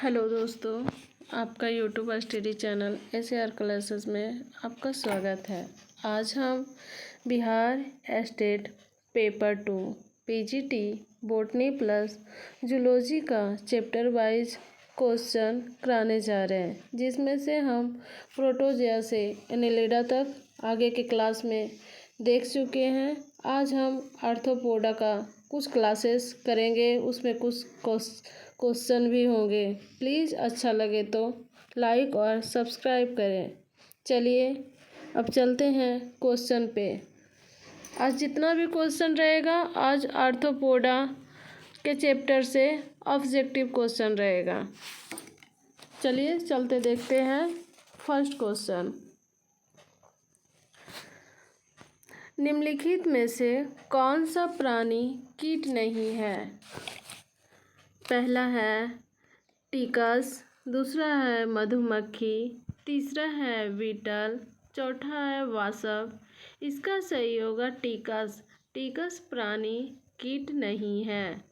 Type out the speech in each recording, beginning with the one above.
Hello दोस्तों, आपका YouTube study channel SAR classes में आपका स्वागत है। आज हम Bihar state paper 2 PGT botany plus zoology का चैप्टर वाइज क्वेश्चन कराने जा रहे हैं, जिसमें से हम प्रोटोजोआ से एनेलिडा तक आगे के क्लास में देख चुके हैं। आज हम आर्थ्रोपोडा का कुछ क्लासेस करेंगे, उसमें कुछ क्वेश्चन भी होंगे। प्लीज़ अच्छा लगे तो लाइक और सब्सक्राइब करें। चलिए अब चलते हैं क्वेश्चन पे। आज जितना भी क्वेश्चन रहेगा, आज आर्थ्रोपोडा के चैप्टर से ऑब्जेक्टिव क्वेश्चन रहेगा। चलिए चलते देखते हैं फर्स्ट क्वेश्चन। निम्नलिखित में से कौन सा प्राणी कीट नहीं है? पहला है टिकस, दूसरा है मधुमक्खी, तीसरा है बीटल, चौथा है वासप। इसका सही होगा टिकस। टिकस प्राणी कीट नहीं है।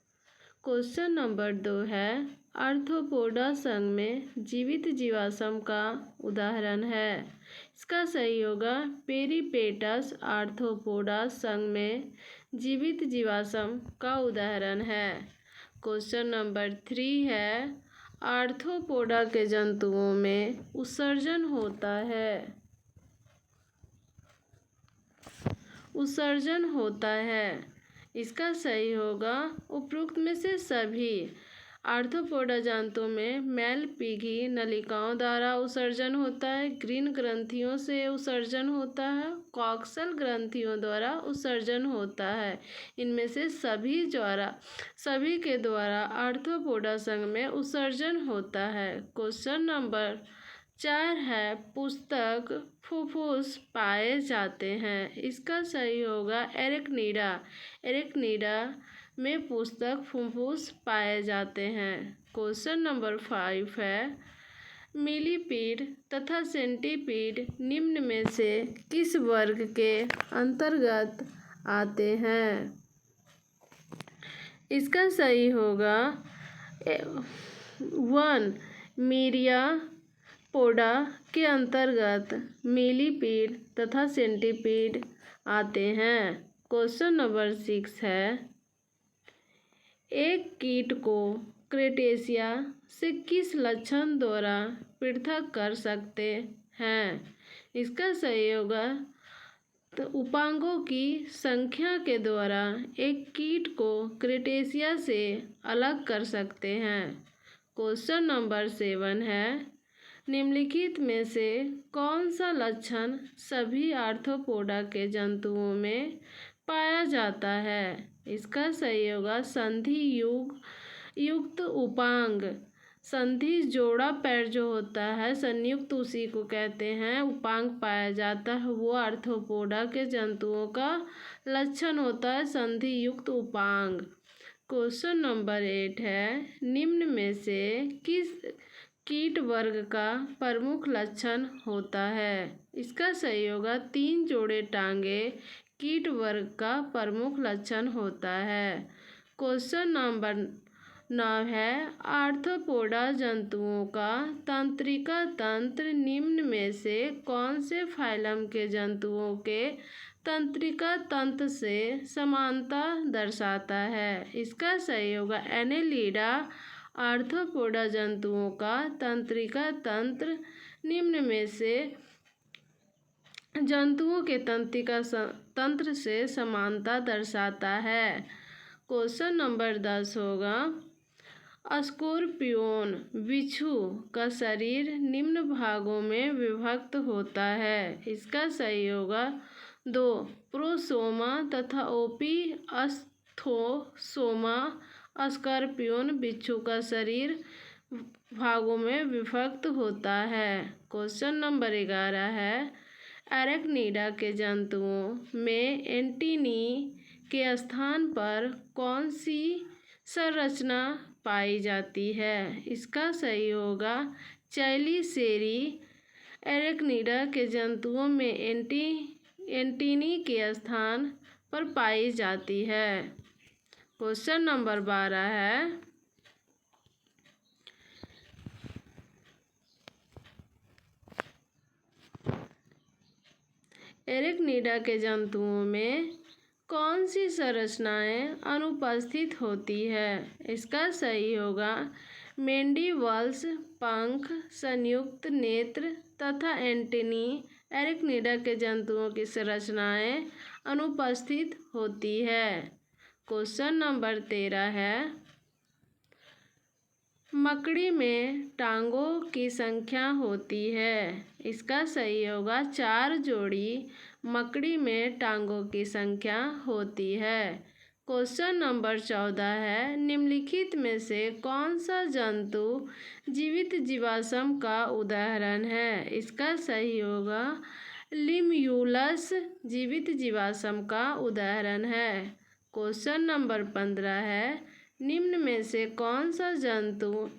क्वेश्चन नंबर 2 है आर्थ्रोपोडा संघ में जीवित जीवाश्म का उदाहरण है। इसका सही होगा पेरिपेटस आर्थ्रोपोडा संघ में जीवित जीवाश्म का उदाहरण है। क्वेश्चन नंबर 3 है आर्थ्रोपोडा के जंतुओं में उत्सर्जन होता है। उत्सर्जन होता है। इसका सही होगा उपरोक्त में से सभी। आर्थ्रोपोडा जंतुओं में मैलपीघी नलिकाओं द्वारा उत्सर्जन होता है, ग्रीन ग्रंथियों से उत्सर्जन होता है, कॉक्सल ग्रंथियों द्वारा उत्सर्जन होता है। इनमें से सभी के द्वारा आर्थ्रोपोडा संघ में उत्सर्जन होता है। क्वेश्चन नंबर 4 है पुस्तक फुफ्फुस पाए जाते हैं। इसका सही होगा एरेक्निडा। एरेक्निडा में पुस्तक फुफ्फुस पाए जाते हैं। क्वेश्चन नंबर 5 है मिलीपीड तथा सेंटीपीड निम्न में से किस वर्ग के अंतर्गत आते हैं? इसका सही होगा 1 मीरियापोडा के अंतर्गत मिलीपीड तथा सेंटीपीड आते हैं। क्वेश्चन नंबर 6 है एक कीट को क्रेटेशिया से किस लक्षण द्वारा पृथक कर सकते हैं? इसका सही होगा तो उपांगों की संख्या के द्वारा एक कीट को क्रेटेशिया से अलग कर सकते हैं। क्वेश्चन नंबर 7 है निम्नलिखित में से कौन सा लक्षण सभी आर्थ्रोपोडा के जंतुओं में पाया जाता है? इसका सही होगा संधि युक्त उपांग। संधि जोड़ा पैर जो होता है संयुक्त, उसी को कहते हैं उपांग पाया जाता है। वो आर्थ्रोपोडा के जंतुओं का लक्षण होता है संधि युक्त उपांग। क्वेश्चन नंबर 8 है निम्न में से किस कीट वर्ग का प्रमुख लक्षण होता है? इसका सही होगा 3 जोड़े टांगे कीट वर्ग का प्रमुख लक्षण होता है। क्वेश्चन नंबर 9 है आर्थ्रोपोडा जंतुओं का तंत्रिका तंत्र निम्न में से कौन से फाइलम के जंतुओं के तंत्रिका तंत्र से समानता दर्शाता है? इसका सही होगा एनेलिडा। आर्थ्रोपोडा जंतुओं का तंत्रिका तंत्र निम्न में से जंतुओं के तंत्रिका तंत्र से समानता दर्शाता है। क्वेश्चन नंबर 10 होगा स्कॉर्पियोन बिच्छू का शरीर निम्न भागों में विभक्त होता है। इसका सही होगा 2 प्रोसोमा तथा ओपिस्थोसोमा। स्कॉर्पियोन बिच्छू का शरीर भागों में विभक्त होता है। क्वेश्चन नंबर 11 है एरेक्निडा के जंतुओं में एंटीनी के स्थान पर कौन सी संरचना पाई जाती है? इसका सही होगा चैलीसेरी। एरेक्निडा के जंतुओं में एंटीनी के स्थान पर पाई जाती है। क्वेश्चन नंबर 12 है एरेक्निडा के जंतुओं में कौन सी संरचनाएं अनुपस्थित होती है? इसका सही होगा मैंडिबल्स, पंख, संयुक्त नेत्र तथा एंटेनी एरेक्निडा के जंतुओं की संरचनाएं अनुपस्थित होती है। क्वेश्चन नंबर 13 है, मकड़ी में टांगों की संख्या होती है? इसका सही होगा 4 जोड़ी मकड़ी में टांगों की संख्या होती है। क्वेश्चन नंबर 14 है, निम्नलिखित में से कौन सा जंतु जीवित जीवाश्म का उदाहरण है? इसका सही होगा लिम्यूलस जीवित जीवाश्म का उदाहरण है। क्वेश्चन नंबर 15 है, निम्न में से कौन सा जंतु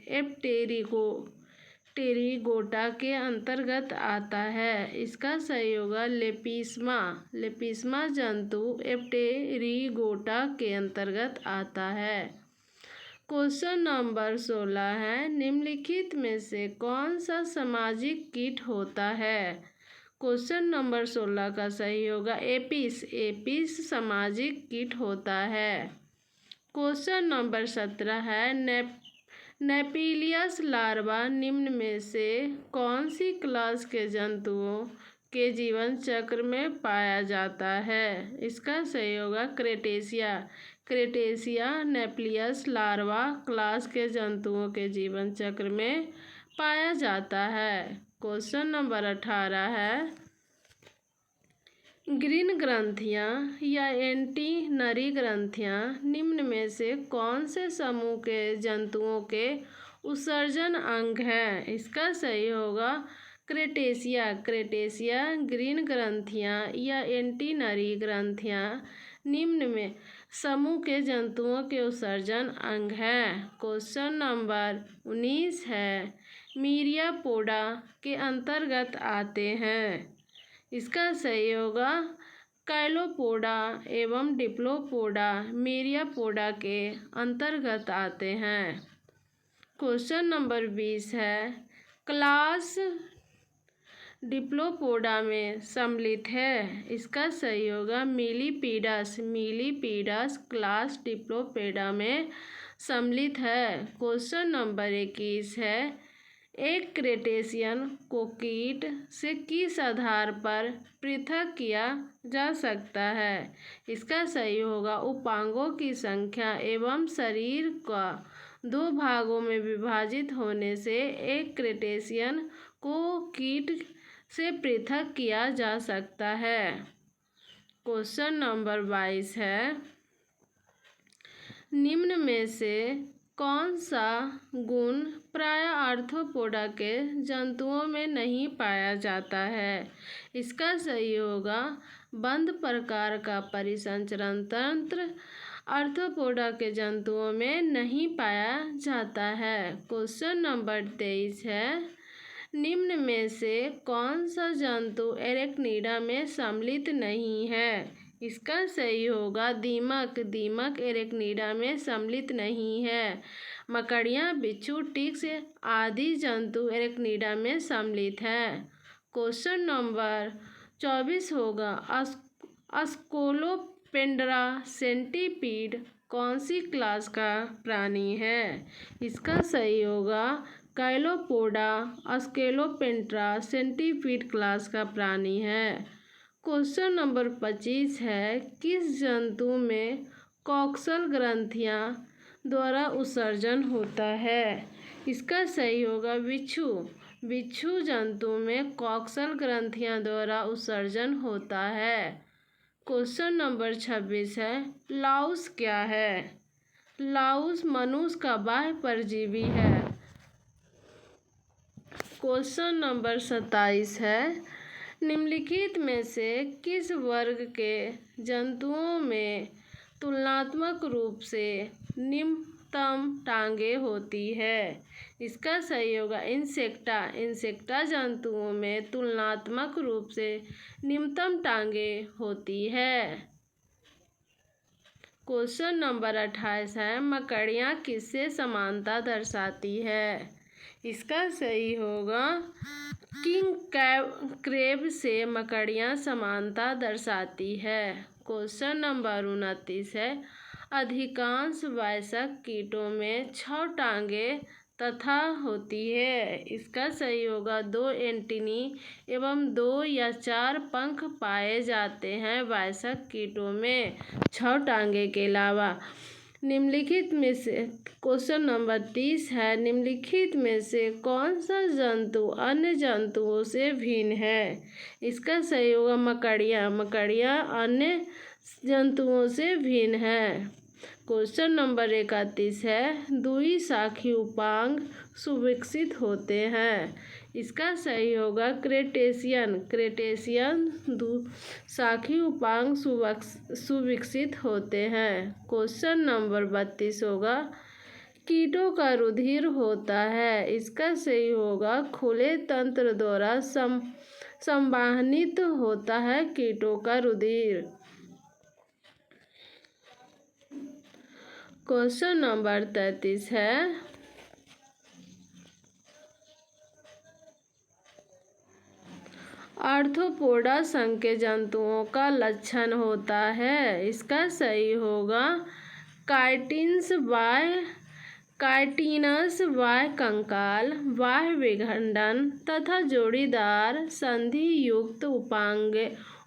टेरिगोटा के अंतर्गत आता है? इसका सही होगा लेपिस्मा जंतु टेरिगोटा के अंतर्गत आता है। क्वेश्चन नंबर 16 है, निम्नलिखित में से कौन सा सामाजिक कीट होता है? क्वेश्चन नंबर 16 का सही होगा एपिस सामाजिक कीट होता है। क्वेश्चन नंबर 17 है, नेपिलियस लार्वा निम्न में से कौन सी क्लास के जंतुओं के जीवन चक्र में पाया जाता है? इसका सही होगा क्रेटेशिया नेपिलियस लार्वा क्लास के जंतुओं के जीवन चक्र में पाया जाता है। क्वेश्चन नंबर 18 है, ग्रीन ग्रंथियां या एंटीनरी ग्रंथियां निम्न में से कौन से समूह के जंतुओं के उत्सर्जन अंग हैं? इसका सही होगा क्रेटेशिया ग्रीन ग्रंथियां या एंटीनरी ग्रंथियां निम्न में समूह के जंतुओं के उत्सर्जन अंग हैं। क्वेश्चन नंबर 19 है, मीरियापोडा के अंतर्गत आते हैं? इसका सही होगा कैलोपोडा एवं डिप्लोपोडा मीरियापोडा के अंतर्गत आते हैं। क्वेश्चन नंबर 20 है, क्लास डिप्लोपोडा में सम्मिलित है? इसका सही होगा मिलीपीडस क्लास डिप्लोपोडा में सम्मिलित है। क्वेश्चन नंबर 21 है, एक क्रेटेशियन को कीट से किस आधार पर पृथक किया जा सकता है? इसका सही होगा उपांगों की संख्या एवं शरीर का 2 भागों में विभाजित होने से एक क्रेटेशियन को कीट से पृथक किया जा सकता है। क्वेश्चन नंबर 22 है, निम्न में से कौन सा गुण प्राय आर्थ्रोपोडा के जंतुओं में नहीं पाया जाता है? इसका सही होगा बंद प्रकार का परिसंचरण तंत्र आर्थ्रोपोडा के जंतुओं में नहीं पाया जाता है। क्वेश्चन नंबर 23 है, निम्न में से कौन सा जंतु एरेक्निडा में सम्मिलित नहीं है? इसका सही होगा दीमक एरेक्निडा में सम्मिलित नहीं है। मकड़ियाँ, बिच्छू, टिक्स आदि जंतु एरेक्निडा में सम्मिलित हैं। क्वेश्चन नंबर 24 होगा, स्कोलोपेंड्रा सेंटीपीड कौन सी क्लास का प्राणी है? इसका सही होगा कैलोपोडा स्कोलोपेंड्रा सेंटीपीड क्लास का प्राणी है। क्वेश्चन नंबर 25 है, किस जंतु में कॉक्सल ग्रंथियां द्वारा उत्सर्जन होता है? इसका सही होगा बिच्छू जंतु में कॉक्सल ग्रंथियां द्वारा उत्सर्जन होता है। क्वेश्चन नंबर 26 है, लाउस क्या है? लाउस मनुष्य का बाह्य परजीवी है। क्वेश्चन नंबर 27 है, निम्नलिखित में से किस वर्ग के जंतुओं में तुलनात्मक रूप से निम्नतम टांगें होती है? इसका सही होगा इंसेक्टा जंतुओं में तुलनात्मक रूप से निम्नतम टांगें होती है। क्वेश्चन नंबर 28 है, मकड़ियाँ किससे समानता दर्शाती है? इसका सही होगा किंग क्रेब से मकड़ियाँ समानता दर्शाती है। क्वेश्चन नंबर 29 है, अधिकांश वयस्क कीटों में 6 टांगें तथा होती है। इसका सही होगा 2 एंटीनी एवं 2 या 4 पंख पाए जाते हैं वयस्क कीटों में 6 टांगे के अलावा। निम्नलिखित में से क्वेश्चन नंबर 30 है, निम्नलिखित में से कौन सा जंतु अन्य जंतुओं से भिन्न है। इसका सही होगा मकड़ियाँ। मकड़ियाँ अन्य जंतुओं से भिन्न है। क्वेश्चन नंबर 31 है, द्विशाखी उपांग सुविकसित होते हैं। इसका सही होगा क्रेटेशियन। क्रेटेशियन द्विशाखी उपांग सुविकसित होते हैं। क्वेश्चन नंबर 32 होगा, कीटों का रुधिर होता है। इसका सही होगा खुले तंत्र द्वारा संवाहित होता है कीटों का रुधिर। क्वेश्चन नंबर 33 है, आर्थ्रोपोडा संघ के जंतुओं का लक्षण होता है। इसका सही होगा काइटिनस बाह्य कंकाल, बाह्य विखंडन तथा जोड़ीदार संधि युक्त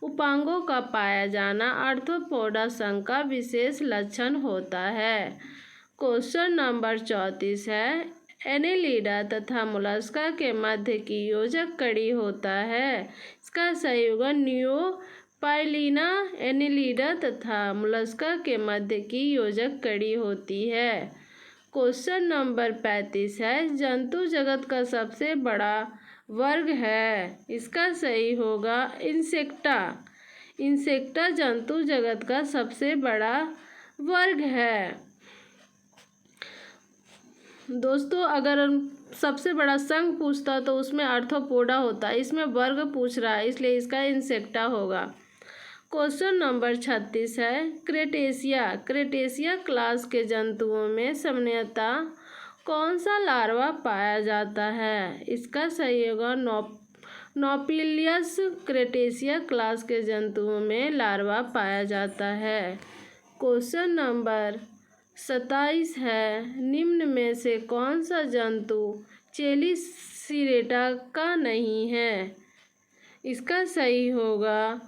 उपांगों का पाया जाना आर्थ्रोपोडा संघ का विशेष लक्षण होता है। क्वेश्चन नंबर 34 है, एनेलिडा तथा मोलस्का के मध्य की योजक कड़ी होता है। इसका सही होगा न्यूपाइलिना। एनेलिडा तथा मोलस्का के मध्य की योजक कड़ी होती है। क्वेश्चन नंबर 35 है, जंतु जगत का सबसे बड़ा वर्ग है। इसका सही होगा इंसेक्टा। इंसेक्टा जंतु जगत का सबसे बड़ा वर्ग है। दोस्तों, अगर सबसे बड़ा संघ पूछता तो उसमें आर्थ्रोपोडा होता, इसमें वर्ग पूछ रहा है इसलिए इसका इंसेक्टा होगा। क्वेश्चन नंबर 36 है, क्रेटेशिया क्लास के जंतुओं में सामान्यतः कौन सा लार्वा पाया जाता है। इसका सही होगा नोपिलियस। क्रेटेशिया क्लास के जंतुओं में लार्वा पाया जाता है। क्वेश्चन नंबर 27 है, निम्न में से कौन सा जंतु चेलीसीरेटा का नहीं है। इसका सही होगा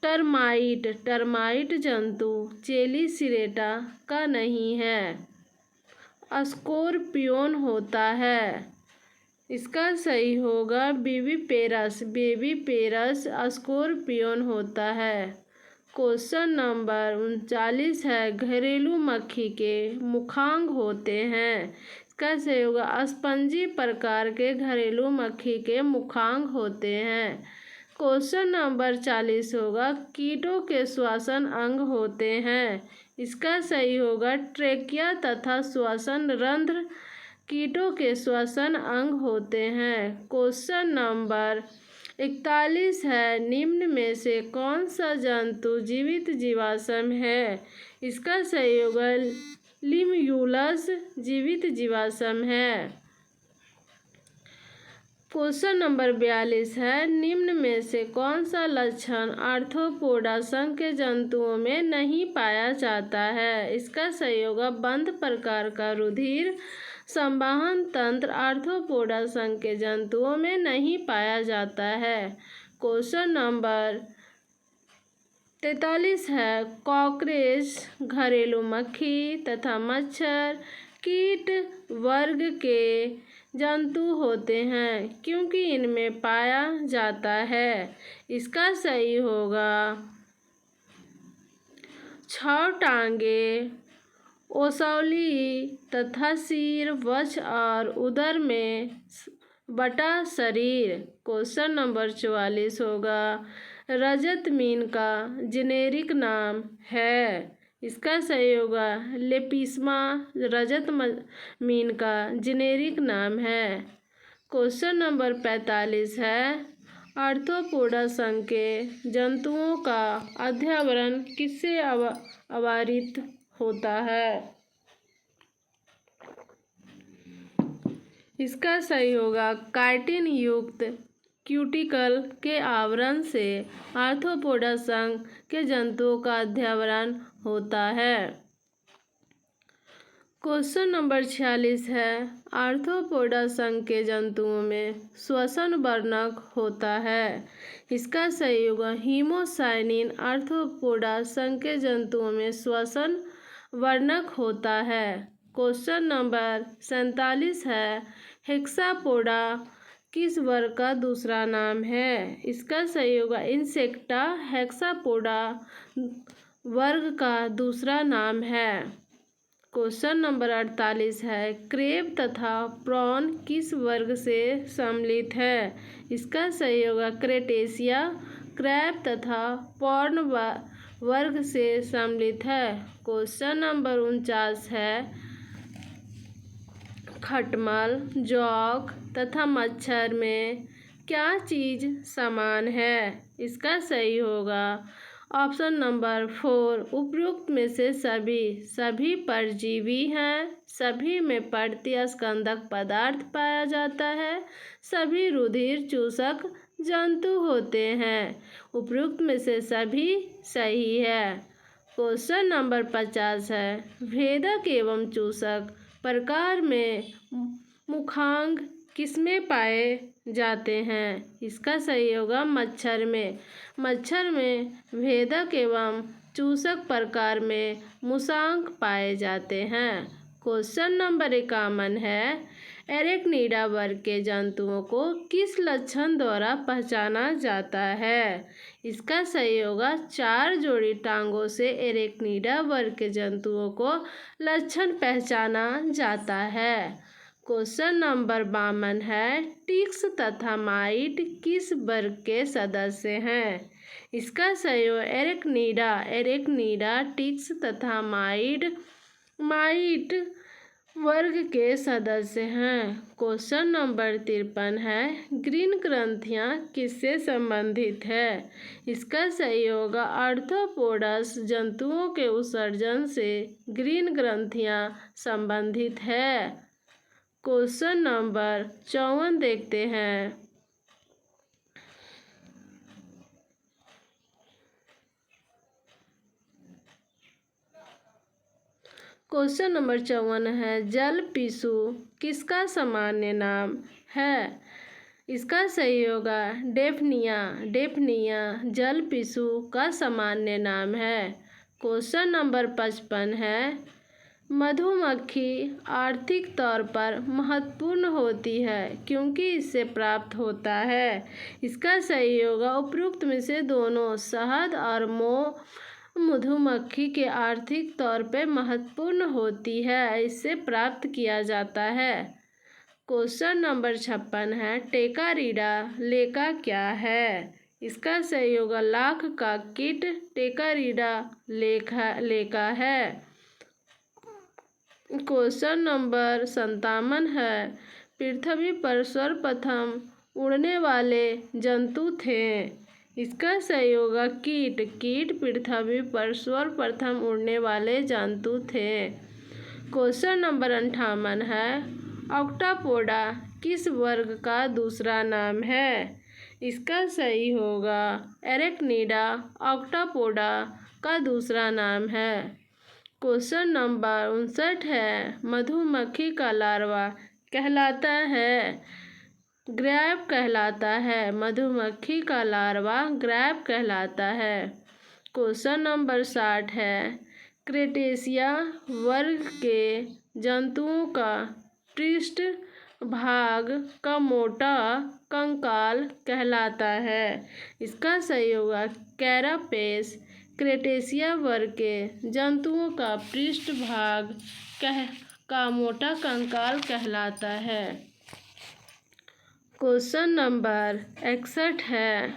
टर्माइट। टर्माइट जंतु चेलीसीरेटा का नहीं है, स्कॉर्पियोन होता है। इसका सही होगा बेबीपेरस। बेबीपेरस स्कॉर्पियोन होता है। क्वेश्चन नंबर 39 है, घरेलू मक्खी के मुखांग होते हैं। इसका सही होगा स्पंजी प्रकार के घरेलू मक्खी के मुखांग होते हैं। क्वेश्चन नंबर 40 होगा, कीटों के श्वसन अंग होते हैं। इसका सही होगा ट्रेकिया तथा श्वसन रंध्र कीटों के श्वसन अंग होते हैं। क्वेश्चन नंबर 41 है, निम्न में से कौन सा जंतु जीवित जीवाश्म है। इसका सही होगा लिम्यूलस जीवित जीवाश्म है। क्वेश्चन नंबर 42 है, निम्न में से कौन सा लक्षण आर्थ्रोपोडा संघ के जंतुओं में नहीं पाया जाता है। इसका सही होगा बंद प्रकार का रुधिर संवहन तंत्र आर्थ्रोपोडा संघ के जंतुओं में नहीं पाया जाता है। क्वेश्चन नंबर 43 है, कॉकरोच घरेलू मक्खी तथा मच्छर कीट वर्ग के जंतु होते हैं क्योंकि इनमें पाया जाता है। इसका सही होगा 6 टांगे, ओसौली तथा सिर, वक्ष और उदर में बटा शरीर। क्वेश्चन नंबर 44 होगा, रजत मीन का जेनेरिक नाम है। इसका सही होगा लेपिस्मा। रजत मीन का जेनेरिक नाम है। क्वेश्चन नंबर 45 है, आर्थ्रोपोडा संघ के जंतुओं का अध्यावरण किससे आवृत होता है। इसका सही होगा काइटिन युक्त क्यूटिकल के आवरण से आर्थ्रोपोडा संघ के जंतुओं का अध्यवरण होता है। क्वेश्चन नंबर 46 है आर्थ्रोपोडा संघ के जंतुओं में श्वसन वर्णक होता है। इसका सही होगा हीमोसाइनिन आर्थ्रोपोडा संघ के जंतुओं में श्वसन वर्णक होता है। क्वेश्चन नंबर 47 है हेक्सापोडा किस वर्ग का दूसरा नाम है। इसका सही होगा इंसेक्टा हेक्सापोडा वर्ग का दूसरा नाम है। क्वेश्चन नंबर 48 है क्रेब तथा प्रॉन किस वर्ग से सम्मिलित है। इसका सही होगा क्रेटेशिया क्रैब तथा प्रॉन वर्ग से सम्मिलित है। क्वेश्चन नंबर 49 है खटमल जौक तथा मच्छर में क्या चीज़ समान है। इसका सही होगा ऑप्शन नंबर 4 उपयुक्त में से सभी परजीवी हैं, सभी में प्रतिस्कंदक पदार्थ पाया जाता है, सभी रुधिर चूसक जंतु होते हैं। उपयुक्त में से सभी सही है। क्वेश्चन नंबर 50 है भेदक एवं चूसक प्रकार में मुखांग किसमें पाए जाते हैं। इसका सही होगा मच्छर में भेदक एवं चूसक प्रकार में मुखांग पाए जाते हैं। क्वेश्चन नंबर 51 है एरेक्निडा वर्ग के जंतुओं को किस लक्षण द्वारा पहचाना जाता है। इसका सही होगा 4 जोड़ी टांगों से एरेक्निडा वर्ग के जंतुओं को लक्षण पहचाना जाता है। क्वेश्चन नंबर 52 है टिक्स तथा माइट किस वर्ग के सदस्य हैं। इसका सही हो एरेक्निडा टिक्स तथा माइट वर्ग के सदस्य हैं। क्वेश्चन नंबर 53 है ग्रीन ग्रंथियां किससे संबंधित है। इसका सही होगा आर्थ्रोपोडस जंतुओं के उत्सर्जन से ग्रीन ग्रंथियां संबंधित है। क्वेश्चन नंबर 54 देखते हैं क्वेश्चन नंबर 54 है जल पिशु किसका सामान्य नाम है। इसका सही होगा डेफनिया जल पिशु का सामान्य नाम है। क्वेश्चन नंबर 55 है मधुमक्खी आर्थिक तौर पर महत्वपूर्ण होती है क्योंकि इससे प्राप्त होता है। इसका सही होगा उपयुक्त में से दोनों शहद और मधुमक्खी के आर्थिक तौर पर महत्वपूर्ण होती है, इससे प्राप्त किया जाता है। क्वेश्चन नंबर 56 है टेकारीडा लेका क्या है। इसका सही होगा लाख का कीट टेकारीडा लेका है। क्वेश्चन नंबर 57 है पृथ्वी पर सर्वप्रथम उड़ने वाले जंतु थे। इसका सही होगा कीट पृथ्वी पर सर्वप्रथम उड़ने वाले जंतु थे। क्वेश्चन नंबर 58 है ऑक्टापोडा किस वर्ग का दूसरा नाम है। इसका सही होगा एरेक्निडा ऑक्टापोडा का दूसरा नाम है। क्वेश्चन नंबर 59 है मधुमक्खी का लार्वा कहलाता है ग्रैब कहलाता है। मधुमक्खी का लार्वा ग्रैब कहलाता है। क्वेश्चन नंबर 60 है क्रेटेशिया वर्ग के जंतुओं का पृष्ठ भाग का मोटा कंकाल कहलाता है। इसका सही होगा कैरापेस क्रेटेशिया वर्ग के जंतुओं का पृष्ठ भाग का मोटा कंकाल कहलाता है। क्वेश्चन नंबर 61 है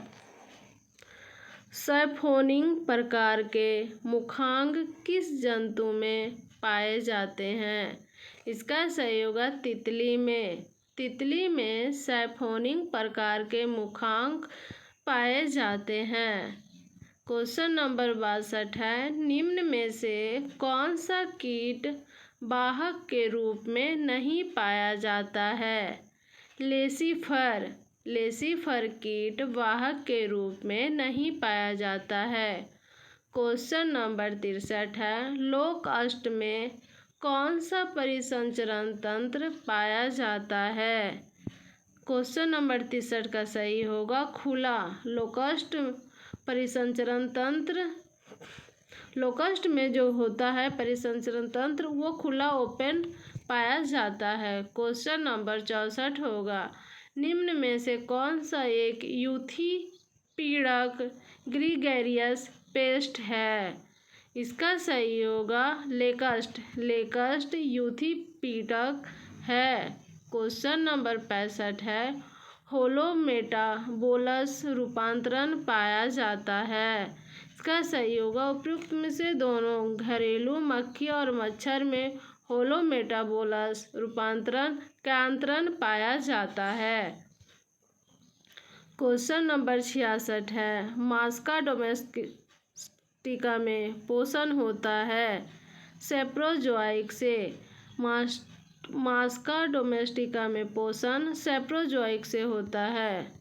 सैफोनिंग प्रकार के मुखांग किस जंतु में पाए जाते हैं। इसका सही होगा तितली में सैफोनिंग प्रकार के मुखांग पाए जाते हैं। क्वेश्चन नंबर 62 है निम्न में से कौन सा कीट वाहक के रूप में नहीं पाया जाता है। लेसीफर कीट वाहक के रूप में नहीं पाया जाता है। क्वेश्चन नंबर 63 है, लोकअष्ट में कौन सा परिसंचरण तंत्र पाया जाता है? क्वेश्चन नंबर 63 का सही होगा खुला। लोकअष्ट परिसंचरण तंत्र, लोकअष्ट में जो होता है परिसंचरण तंत्र वो खुला ओपन पाया जाता है। क्वेश्चन नंबर 64 होगा, निम्न में से कौन सा एक यूथी पीड़क ग्रीगेरियस पेस्ट है? इसका सही होगा लेकस्ट यूथी पीड़क है। क्वेश्चन नंबर 65 है, होलोमेटाबोलस रूपांतरण पाया जाता है। इसका सही होगा उपयुक्त में से दोनों। घरेलू मक्खी और मच्छर में होलोमेटाबोलस रूपांतरण का अंतरण पाया जाता है। क्वेश्चन नंबर 66 है, मास्का डोमेस्टिका में पोषण होता है सेप्रोजोइक से। मास्का डोमेस्टिका में पोषण सेप्रोजोइक से होता है।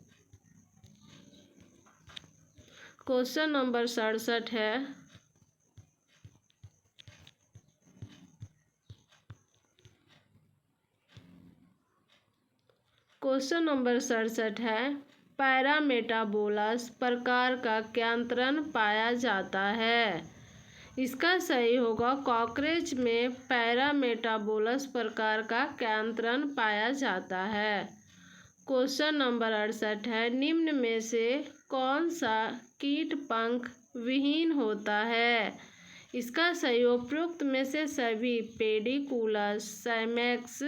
क्वेश्चन नंबर 67 है, क्वेश्चन नंबर 67 है, पैरामेटाबोलस प्रकार का क्यांतरण पाया जाता है। इसका सही होगा कॉकरोच में पैरामेटाबोलस प्रकार का क्यांतरण पाया जाता है। क्वेश्चन नंबर 68 है, निम्न में से कौन सा कीट पंख विहीन होता है? इसका सही उपयुक्त में से सभी। पेडिकुलस, सैमेक्स,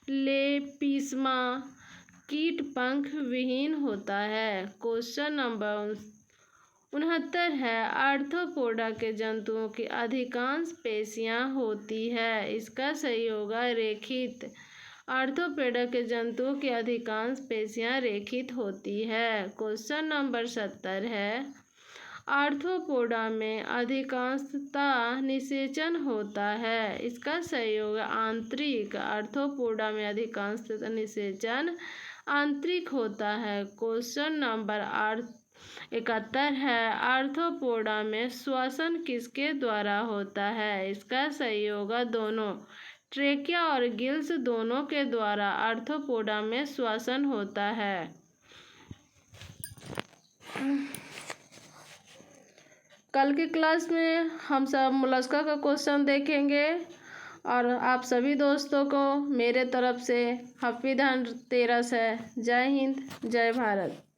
लेपिस्मा कीट पंख विहीन होता है। क्वेश्चन नंबर 69 है, आर्थ्रोपोडा के जंतुओं की अधिकांश पेशियां होती है। इसका सही होगा रेखित। आर्थ्रोपोडा के जंतुओं की अधिकांश पेशियां रेखित होती है। क्वेश्चन नंबर 70 है, आर्थ्रोपोडा में अधिकांशतः निषेचन होता है। इसका सही होगा आंतरिक। आर्थ्रोपोडा में अधिकांशतः निषेचन आंतरिक होता है। क्वेश्चन नंबर 71 है, आर्थ्रोपोडा में श्वसन किसके द्वारा होता है? इसका सही होगा दोनों। ट्रेकिया और गिल्स दोनों के द्वारा आर्थ्रोपोडा में श्वसन होता है। कल की क्लास में हम सब मोलस्का का क्वेश्चन देखेंगे और आप सभी दोस्तों को मेरे तरफ से हैप्पी धनतेरस है। जय हिंद, जय भारत।